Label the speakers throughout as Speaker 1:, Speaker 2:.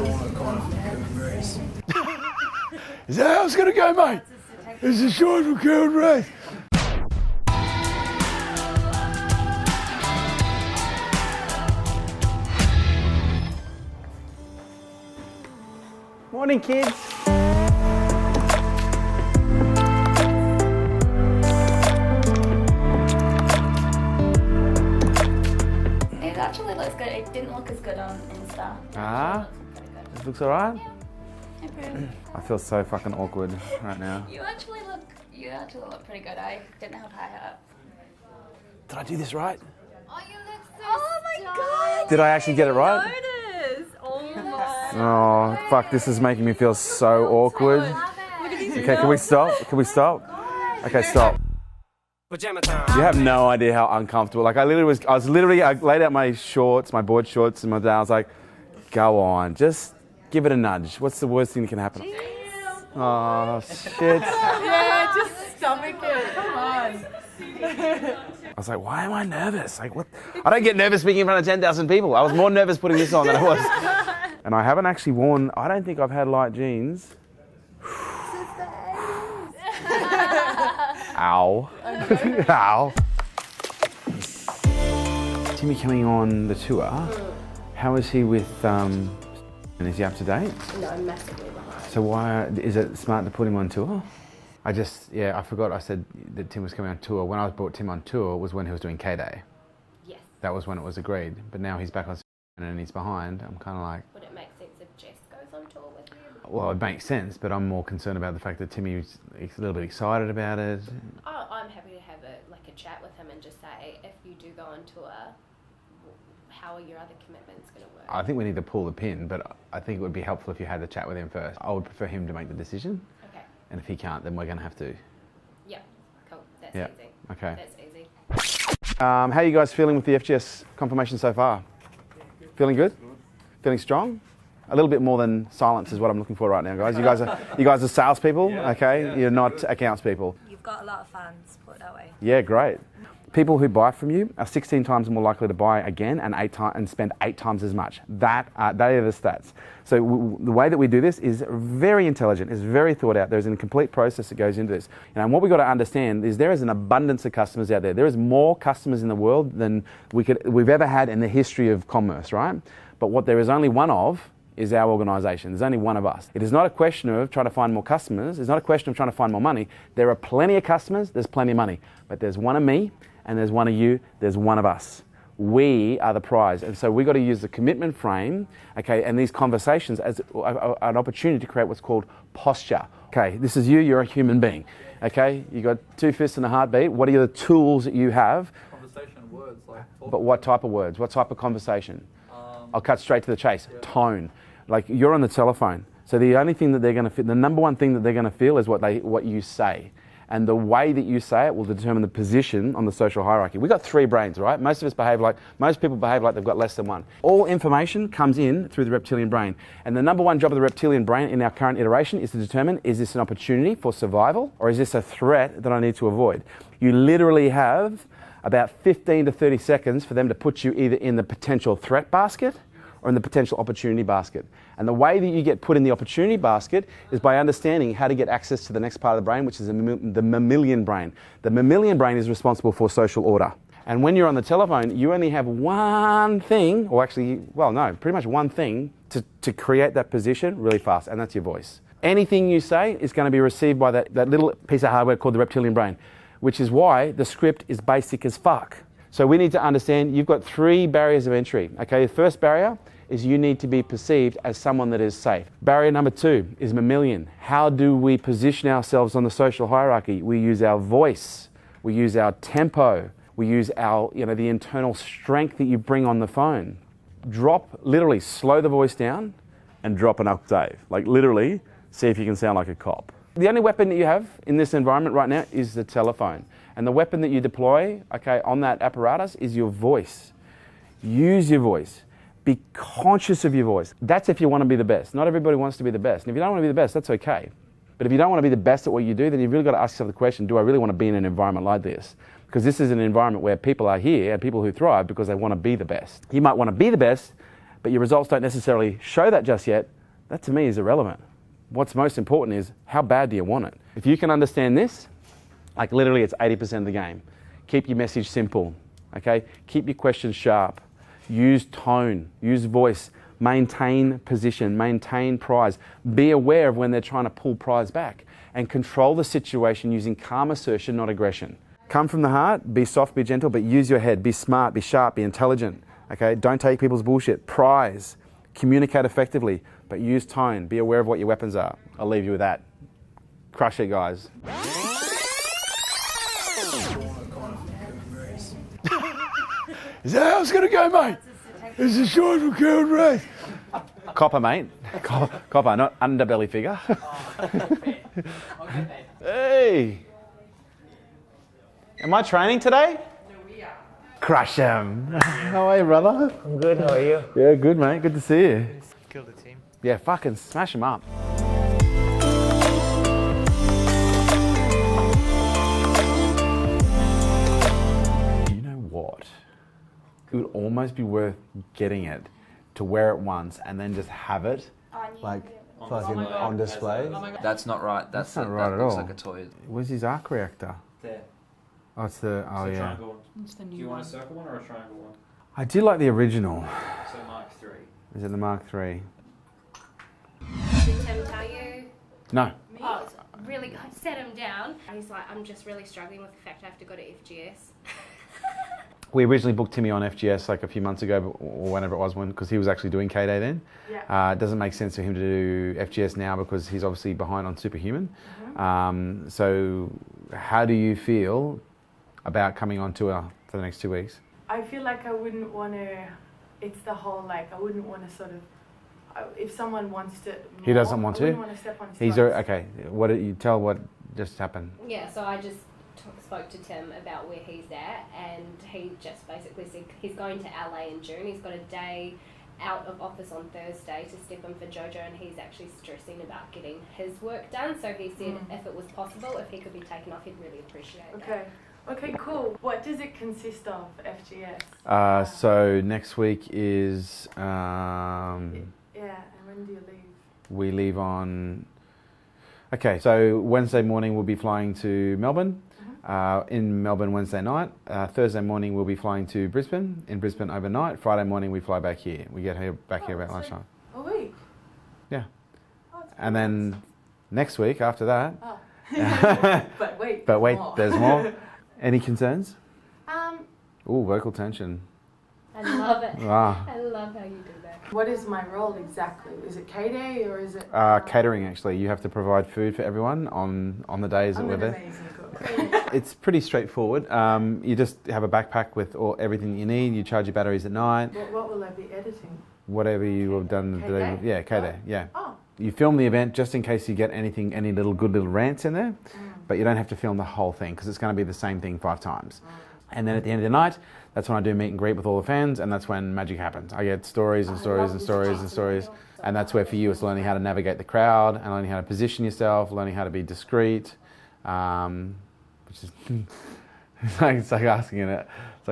Speaker 1: KERWIN'S. Is that how it's going to go, mate? This is Sean from KERWIN'S.
Speaker 2: Morning, kids.
Speaker 3: It actually looks good. It didn't look as good on Insta.
Speaker 2: Ah, this looks alright.
Speaker 3: Yeah, improved.
Speaker 2: I feel so fucking awkward right now.
Speaker 3: You actually look pretty good. I didn't have high up.
Speaker 2: Did I do this right?
Speaker 4: Oh, you look so
Speaker 3: Oh my god!
Speaker 2: Did I actually get it right?
Speaker 4: Notice. Oh my.
Speaker 2: Oh, fuck, this is making me feel so awkward. Okay, can we stop? Can we stop? Okay, stop.
Speaker 5: Pajama time.
Speaker 2: You have no idea how uncomfortable. Like I laid out my shorts, my board shorts, and my dad was like, go on, just give it a nudge. What's the worst thing that can happen? Oh, shit.
Speaker 4: Yeah, just stomach it. Come on.
Speaker 2: I was like, why am I nervous? Like, what? I don't get nervous speaking in front of 10,000 people. I was more nervous putting this on than I was. And I haven't actually worn, I don't think I've had light jeans. Ow. Ow. Timmy coming on the tour. How is he with, and is he up to date?
Speaker 4: No, massively behind.
Speaker 2: So why, is it smart to put him on tour? I forgot I said that Tim was coming on tour. When I brought Tim on tour was when he was doing K-Day.
Speaker 4: Yes.
Speaker 2: That was when it was agreed. But now he's back on and he's behind. I'm kind of like...
Speaker 4: Would it make sense if Jess goes on tour with you?
Speaker 2: Well, it makes sense, but I'm more concerned about the fact that Timmy's a little bit excited about it.
Speaker 4: Oh, I'm happy to have a chat with him and just say, if you do go on tour, how are your other commitments going to work?
Speaker 2: I think we need to pull the pin, but I think it would be helpful if you had the chat with him first. I would prefer him to make the decision.
Speaker 4: Okay.
Speaker 2: And if he can't, then we're going to have to.
Speaker 4: Yeah. Cool. That's
Speaker 2: Yeah.
Speaker 4: easy.
Speaker 2: Okay.
Speaker 4: That's easy.
Speaker 2: How are you guys feeling with the FGS confirmation so far? Feeling good? Feeling strong? A little bit more than silence is what I'm looking for right now, guys. You guys are salespeople, okay? You're not accounts people.
Speaker 6: You've got a lot of fans, put it that way.
Speaker 2: Yeah, great. People who buy from you are 16 times more likely to buy again and spend 8 times as much. They are the stats. So the way that we do this is very intelligent, is very thought out. There's a complete process that goes into this. And what we've got to understand is there is an abundance of customers out there. There is more customers in the world than we've ever had in the history of commerce, right? But what there is only one of is our organisation. There's only one of us. It is not a question of trying to find more customers. It's not a question of trying to find more money. There are plenty of customers, there's plenty of money. But there's one of me, and there's one of you, there's one of us. We are the prize. And so we've got to use the commitment frame, okay, and these conversations as an opportunity to create what's called posture. Okay, this is you, you're a human being. Okay, you got 2 fists and a heartbeat. What are the tools that you have?
Speaker 7: Conversation, words, like talking.
Speaker 2: But what type of words? What type of conversation? I'll cut straight to the chase. Yeah. Tone. Like you're on the telephone. So the only thing that they're going to feel, the number one thing that they're going to feel is what you say. And the way that you say it will determine the position on the social hierarchy. We've got 3 brains, right? Most people behave like they've got less than 1. All information comes in through the reptilian brain. And the number one job of the reptilian brain in our current iteration is to determine, is this an opportunity for survival or is this a threat that I need to avoid? You literally have about 15 to 30 seconds for them to put you either in the potential threat basket or in the potential opportunity basket. And the way that you get put in the opportunity basket is by understanding how to get access to the next part of the brain, which is the mammalian brain. The mammalian brain is responsible for social order. And when you're on the telephone, you only have one thing, or actually, well, no, pretty much one thing to create that position really fast, and that's your voice. Anything you say is going to be received by that little piece of hardware called the reptilian brain, which is why the script is basic as fuck. So we need to understand you've got 3 barriers of entry. Okay, the first barrier is you need to be perceived as someone that is safe. Barrier number 2 is mammalian. How do we position ourselves on the social hierarchy? We use our voice, we use our tempo, we use our, the internal strength that you bring on the phone. Literally slow the voice down and drop an octave. Like literally, see if you can sound like a cop. The only weapon that you have in this environment right now is the telephone. And the weapon that you deploy, okay, on that apparatus is your voice. Use your voice. Be conscious of your voice. That's if you want to be the best. Not everybody wants to be the best. And if you don't want to be the best, that's okay. But if you don't want to be the best at what you do, then you've really got to ask yourself the question, do I really want to be in an environment like this? Because this is an environment where people are here and people who thrive because they want to be the best. You might want to be the best, but your results don't necessarily show that just yet, that to me is irrelevant. What's most important is how bad do you want it? If you can understand this, like literally it's 80% of the game. Keep your message simple, okay? Keep your questions sharp. Use tone, use voice, maintain position, maintain prize. Be aware of when they're trying to pull prize back and control the situation using calm assertion, not aggression. Come from the heart, be soft, be gentle, but use your head. Be smart, be sharp, be intelligent, okay? Don't take people's bullshit. Prize, communicate effectively, but use tone. Be aware of what your weapons are. I'll leave you with that. Crush it, guys.
Speaker 1: Is that how it's going to go, mate? It's a short from Kerwin's race.
Speaker 2: Copper, mate. Copper, not underbelly figure. Hey! Am I training today? No, we are. Crush him. How are you, brother?
Speaker 8: I'm good, how are you?
Speaker 2: Yeah, good, mate. Good to see you.
Speaker 8: Kill the team.
Speaker 2: Yeah, fucking smash him up. You know what? It would almost be worth getting it to wear it once and then just have it like fucking on display.
Speaker 7: That's not right. That's
Speaker 2: not
Speaker 7: that
Speaker 2: right at
Speaker 7: looks
Speaker 2: all.
Speaker 7: like a toy.
Speaker 2: Where's his arc reactor?
Speaker 9: There.
Speaker 2: Oh, it's the, oh
Speaker 9: It's a
Speaker 2: yeah.
Speaker 9: triangle one. Do you want a circle one or a triangle one?
Speaker 2: I do like the original.
Speaker 9: So Mark 3.
Speaker 2: Is it the Mark III?
Speaker 4: Did Tim tell you?
Speaker 2: No.
Speaker 4: Oh, it's really, I sat him down. He's like, I'm just really struggling with the fact I have to go to FGS.
Speaker 2: We originally booked Timmy on FGS like a few months ago, or whenever it was, because he was actually doing K-Day then.
Speaker 6: Yeah.
Speaker 2: It doesn't make sense for him to do FGS now because he's obviously behind on Superhuman. So how do you feel about coming on tour for the next 2 weeks?
Speaker 6: I feel like I wouldn't want to, it's the whole like, I wouldn't want to sort of, if someone wants to
Speaker 2: He doesn't want
Speaker 6: I
Speaker 2: to?
Speaker 6: wouldn't want to step on his
Speaker 2: He's
Speaker 6: toes.
Speaker 2: okay. What did you tell? What just happened?
Speaker 4: Yeah, so I just spoke to Tim about where he's at, and he just basically said he's going to LA in June. He's got a day out of office on Thursday to step in for Jojo, and he's actually stressing about getting his work done. So he said if it was possible, if he could be taken off, he'd really appreciate it.
Speaker 6: Okay. Okay, cool. What does it consist of, FGS?
Speaker 2: So next week is
Speaker 6: Yeah, and when do you leave?
Speaker 2: we leave on. Okay, so Wednesday morning we'll be flying to Melbourne. In Melbourne Wednesday night. Thursday morning we'll be flying to Brisbane. In Brisbane overnight. Friday morning we fly back here. We get here back here about
Speaker 6: so
Speaker 2: lunchtime.
Speaker 6: A week?
Speaker 2: Yeah.
Speaker 6: Oh, it's
Speaker 2: And
Speaker 6: pretty
Speaker 2: then
Speaker 6: nice.
Speaker 2: next week after that.
Speaker 6: Oh. But wait.
Speaker 2: But wait,
Speaker 6: more.
Speaker 2: there's more. Any concerns?
Speaker 6: Um,
Speaker 2: Ooh, vocal tension.
Speaker 4: I love it.
Speaker 2: Ah.
Speaker 4: I love how you do that.
Speaker 6: what is my role exactly? Is it K-Day or is it...
Speaker 2: Catering actually. You have to provide food for everyone on the days that
Speaker 6: I'm
Speaker 2: we're
Speaker 6: an
Speaker 2: there.
Speaker 6: amazing cook.
Speaker 2: It's pretty straightforward. You just have a backpack with everything you need. You charge your batteries at night.
Speaker 6: What will I be editing?
Speaker 2: Whatever you have done the day.
Speaker 6: K-Day?
Speaker 2: Yeah, K-Day. Yeah.
Speaker 6: Oh.
Speaker 2: You film the event just in case you get any little good little rants in there, but you don't have to film the whole thing because it's going to be the same thing 5 times. And then at the end of the night, that's when I do meet and greet with all the fans, and that's when magic happens. I get stories and stories and stories and stories, and that's where for you it's learning how to navigate the crowd and learning how to position yourself, learning how to be discreet, which is it's like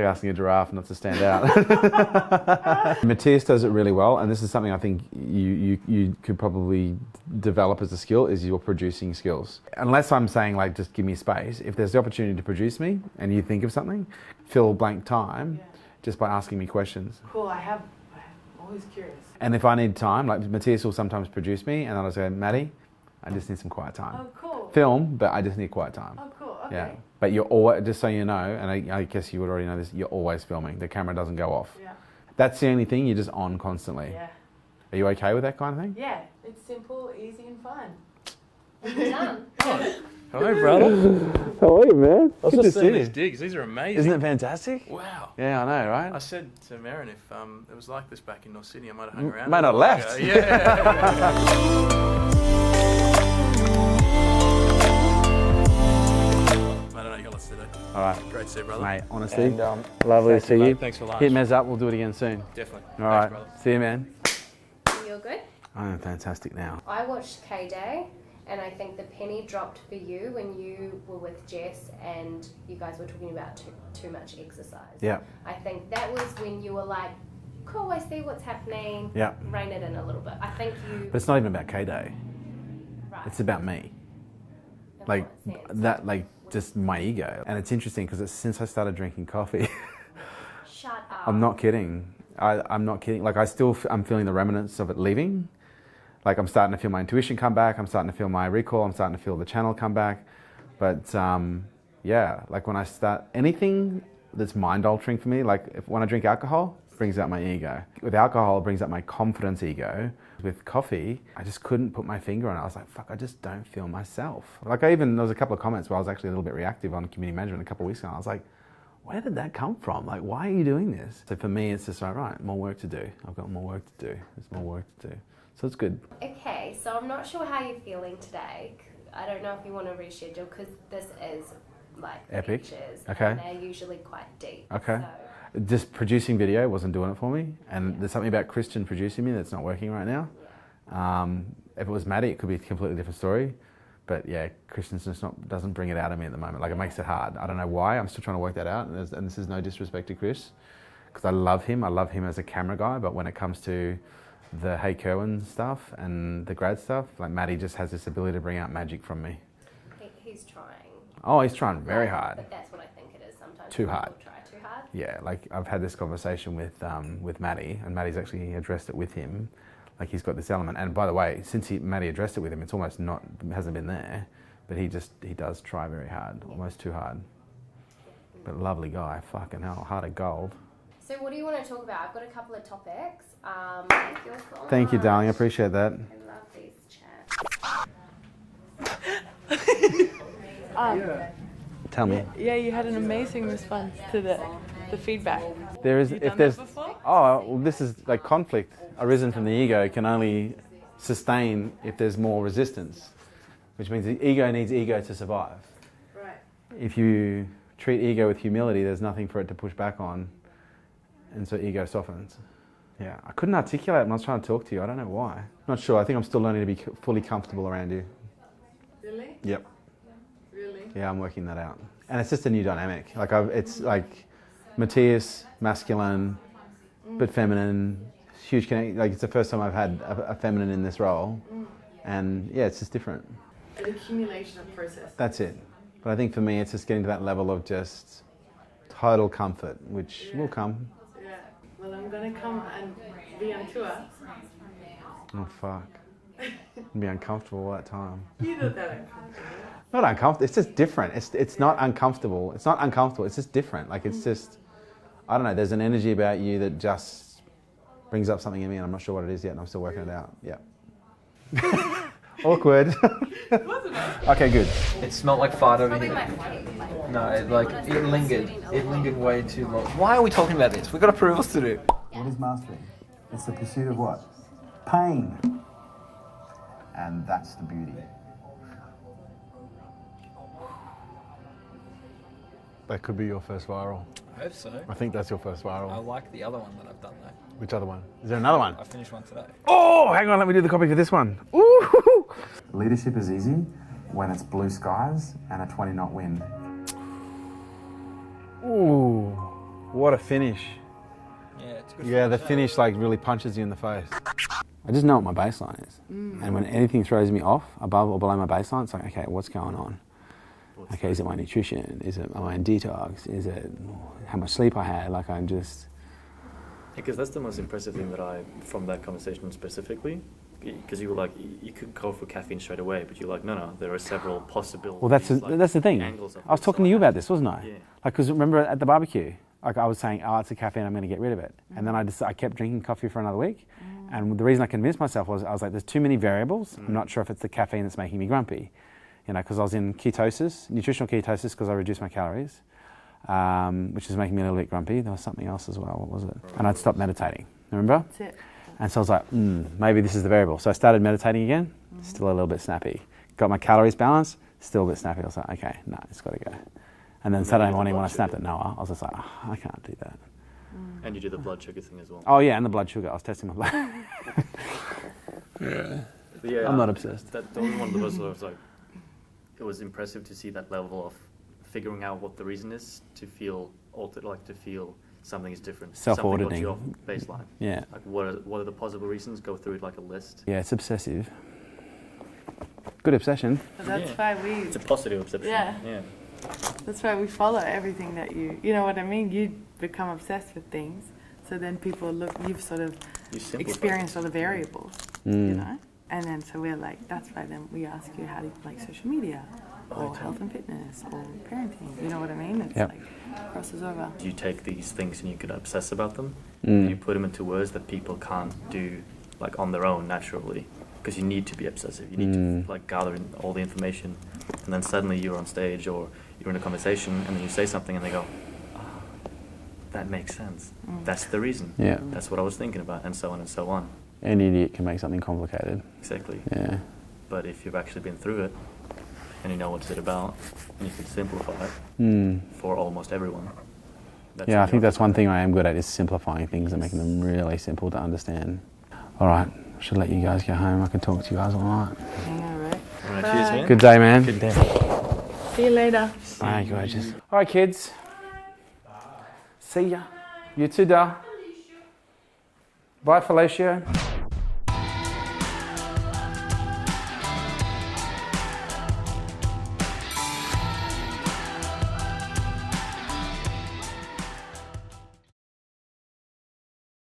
Speaker 2: asking a giraffe not to stand out. Matthias does it really well, and this is something I think you could probably develop as a skill, is your producing skills. Unless I'm saying like just give me space, if there's the opportunity to produce me and you think of something, fill blank time just by asking me questions.
Speaker 6: Cool, I'm always curious.
Speaker 2: And if I need time, like Matthias will sometimes produce me and I'll say, Maddie, I just need some quiet time.
Speaker 6: Oh, cool.
Speaker 2: Film, but I just need quiet time.
Speaker 6: Oh, cool, okay.
Speaker 2: Yeah, but you're always, just so you know, and I guess you would already know this, you're always filming. The camera doesn't go off.
Speaker 6: Yeah.
Speaker 2: That's the only thing, you're just on constantly.
Speaker 6: Yeah.
Speaker 2: Are you okay with that kind of thing?
Speaker 6: Yeah, it's simple, easy and fun.
Speaker 4: Done.
Speaker 9: Hello, brother.
Speaker 2: How are you, man?
Speaker 9: I was just seeing these digs. These are amazing.
Speaker 2: Isn't it fantastic?
Speaker 9: Wow.
Speaker 2: Yeah, I know, right?
Speaker 9: I said to Marin, if it was like this back in North Sydney, I might have hung around.
Speaker 2: Might
Speaker 9: a
Speaker 2: not
Speaker 9: little
Speaker 2: left.
Speaker 9: longer. Yeah. I don't know, you got lots to do.
Speaker 2: All right,
Speaker 9: Great to see you, brother.
Speaker 2: mate, honestly,
Speaker 8: And,
Speaker 2: lovely to see you.
Speaker 9: Thanks for lunch.
Speaker 2: Hit Mez up, we'll do it again soon.
Speaker 9: Definitely.
Speaker 2: All right,
Speaker 9: Thanks, brother.
Speaker 2: see you, man.
Speaker 4: You're good?
Speaker 2: I'm fantastic now.
Speaker 4: I watched K-Day, and I think the penny dropped for you when you were with Jess and you guys were talking about too much exercise.
Speaker 2: Yeah.
Speaker 4: I think that was when you were like, cool, I see what's happening.
Speaker 2: Yeah.
Speaker 4: Rein it in a little bit. I think you.
Speaker 2: But it's not even about K-Day.
Speaker 4: Right.
Speaker 2: It's about me.
Speaker 4: In
Speaker 2: Like
Speaker 4: what sense?
Speaker 2: that, like just my ego. And it's interesting because since I started drinking coffee,
Speaker 4: Shut up.
Speaker 2: I'm not kidding. I'm not kidding. Like I'm feeling the remnants of it leaving. Like I'm starting to feel my intuition come back. I'm starting to feel my recall. I'm starting to feel the channel come back. But yeah, like when I start anything that's mind altering for me, like when I drink alcohol, it brings out my ego. With alcohol, it brings out my confidence ego. With coffee, I just couldn't put my finger on it. I was like, fuck, I just don't feel myself. Like there was a couple of comments where I was actually a little bit reactive on community management a couple of weeks ago. I was like, where did that come from? Like, why are you doing this? So for me, it's just like, right, more work to do. I've got more work to do. There's more work to do. So it's good.
Speaker 4: Okay, so I'm not sure how you're feeling today. I don't know if you want to reschedule because this is like
Speaker 2: Epic.
Speaker 4: beaches,
Speaker 2: Okay.
Speaker 4: and they're usually quite deep.
Speaker 2: Okay.
Speaker 4: So,
Speaker 2: Just producing video wasn't doing it for me. And there's something about Christian producing me that's not working right now. If it was Maddie, it could be a completely different story. But yeah, Christian's just doesn't bring it out of me at the moment. Like it makes it hard. I don't know why. I'm still trying to work that out. And this is no disrespect to Chris, because I love him. I love him as a camera guy. But when it comes to the Hey KERWIN'S stuff and the grad stuff, like Maddie just has this ability to bring out magic from me.
Speaker 4: he's trying.
Speaker 2: Oh, he's trying very hard.
Speaker 4: But that's what I think it is sometimes.
Speaker 2: Too
Speaker 4: people
Speaker 2: hard.
Speaker 4: Try too hard.
Speaker 2: Yeah, like I've had this conversation with Maddie, and Maddie's actually addressed it with him. Like he's got this element, and by the way, since Maddie addressed it with him, it's almost hasn't been there, but he does try very hard, almost too hard. But lovely guy, fucking hell, heart of gold.
Speaker 4: So what do you want to talk about? I've got a couple of topics.
Speaker 2: Thank you, darling. I appreciate that.
Speaker 4: I love these chats.
Speaker 2: Tell me.
Speaker 6: Yeah, you had an amazing response to the feedback.
Speaker 2: There is,
Speaker 6: You
Speaker 2: if
Speaker 6: done
Speaker 2: there's,
Speaker 6: that before?
Speaker 2: oh, well, this is like conflict arisen from the ego can only sustain if there's more resistance, which means the ego needs ego to survive.
Speaker 6: Right.
Speaker 2: If you treat ego with humility, there's nothing for it to push back on, and so ego softens. Yeah, I couldn't articulate when I was trying to talk to you. I don't know why. Not sure. I think I'm still learning to be fully comfortable around you.
Speaker 6: Really?
Speaker 2: Yep.
Speaker 6: Really?
Speaker 2: Yeah, I'm working that out. And it's just a new dynamic. Like it's like Matthias, masculine, but feminine, huge connect. Like it's the first time I've had a feminine in this role. And yeah, it's just different.
Speaker 6: An accumulation of process.
Speaker 2: That's it. But I think for me, it's just getting to that level of just total comfort, which will come.
Speaker 6: Yeah. Well, I'm gonna come and be on tour.
Speaker 2: Oh, fuck. It'd be uncomfortable all that time.
Speaker 6: You know that uncomfortable.
Speaker 2: Not uncomfortable. It's just different. It's not uncomfortable. It's not uncomfortable. It's just different. Like it's just, I don't know. There's an energy about you that just brings up something in me, and I'm not sure what it is yet, and I'm still working it out. Yeah. Awkward. Okay, good.
Speaker 7: It smelled like fart over
Speaker 3: Probably
Speaker 7: here.
Speaker 3: my flight.
Speaker 7: No, it lingered. It lingered way too long. Why are we talking about this? We've got approvals to do.
Speaker 1: What is mastery? It's the pursuit of what? Pain. And that's the beauty.
Speaker 2: That could be your first viral.
Speaker 7: I hope so.
Speaker 2: I think that's your first
Speaker 7: I
Speaker 2: viral.
Speaker 7: like the other one that I've done though.
Speaker 2: Which other one? Is there another one?
Speaker 7: I finished one today.
Speaker 2: Oh, hang on. Let me do the copy for this one. Ooh.
Speaker 1: Leadership is easy when it's blue skies and a 20-knot wind.
Speaker 2: Ooh. What a finish.
Speaker 7: Yeah, it's good.
Speaker 2: Yeah, the finish like really punches you in the face. I just know what my baseline is. And when anything throws me off, above or below my baseline, it's like, okay, what's going on? Okay, is it my nutrition? Am I in detox? Is it how much sleep I had? Like I'm just...
Speaker 8: Because that's the most impressive thing that from that conversation specifically, because you were like, you could go for caffeine straight away, but you're like, no, there are several possibilities.
Speaker 2: Well, that's the thing.
Speaker 8: angles of
Speaker 2: I was
Speaker 8: it.
Speaker 2: talking to you about this, wasn't I?
Speaker 8: Yeah.
Speaker 2: Like, because remember at the barbecue, like I was saying, oh, it's a caffeine, I'm going to get rid of it. And then I kept drinking coffee for another week. And the reason I convinced myself was, I was like, there's too many variables. I'm not sure if it's the caffeine that's making me grumpy. You know, because I was in ketosis, nutritional ketosis, because I reduced my calories, which is making me a little bit grumpy. There was something else as well. What was it? And I'd stopped meditating. Remember?
Speaker 6: That's it.
Speaker 2: And so I was like, maybe this is the variable. So I started meditating again, still a little bit snappy. Got my calories balanced, still a bit snappy. I was like, okay, no, it's got to go. And then Saturday morning when I snapped at Noah, I was just like, I can't do that.
Speaker 8: And you do the blood sugar thing as well.
Speaker 2: Oh yeah, and the blood sugar. I was testing my blood.
Speaker 8: But yeah,
Speaker 2: I'm not obsessed.
Speaker 8: That was one of the most, I was like, it was impressive to see that level of figuring out what the reason is to feel altered, like to feel something is different.
Speaker 2: Self-auditing.
Speaker 8: Something got you off baseline.
Speaker 2: Yeah.
Speaker 8: Like what are the possible reasons? Go through it like a list.
Speaker 2: Yeah, it's obsessive. Good obsession.
Speaker 6: But that's
Speaker 8: Yeah.
Speaker 6: why we.
Speaker 8: It's a positive obsession.
Speaker 6: Yeah.
Speaker 8: Yeah.
Speaker 6: That's why we follow everything that you know what I mean? You become obsessed with things, so then people look, you've sort of
Speaker 8: You simplify
Speaker 6: experienced all the variables, you know? And then so we're like, that's why then we ask you how do you like social media, or health and fitness, or parenting, you know what I mean? It's
Speaker 2: Yep.
Speaker 6: like, crosses over.
Speaker 8: You take these things and you can obsess about them. And you put them into words that people can't do like on their own naturally, because you need to be obsessive. You need to like gather in all the information, and then suddenly you're on stage or you're in a conversation, and then you say something, and they go, "Oh, that makes sense. That's the reason.
Speaker 2: Yeah.
Speaker 8: That's what I was thinking about," and so on and so on.
Speaker 2: Any idiot can make something complicated.
Speaker 8: Exactly.
Speaker 2: Yeah.
Speaker 8: But if you've actually been through it, and you know what it's about, and you can simplify it for almost everyone.
Speaker 2: Yeah, I think that's one thing I am good at is simplifying things and making them really simple to understand. All right, I should let you guys go home. I can talk to you guys all night.
Speaker 6: Yeah, right.
Speaker 8: All right, cheers, man.
Speaker 2: Good day, man.
Speaker 8: Good day.
Speaker 6: See you later.
Speaker 2: Bye, gorgeous. All right, kids. See ya. You too, Dal. Bye, Felicia.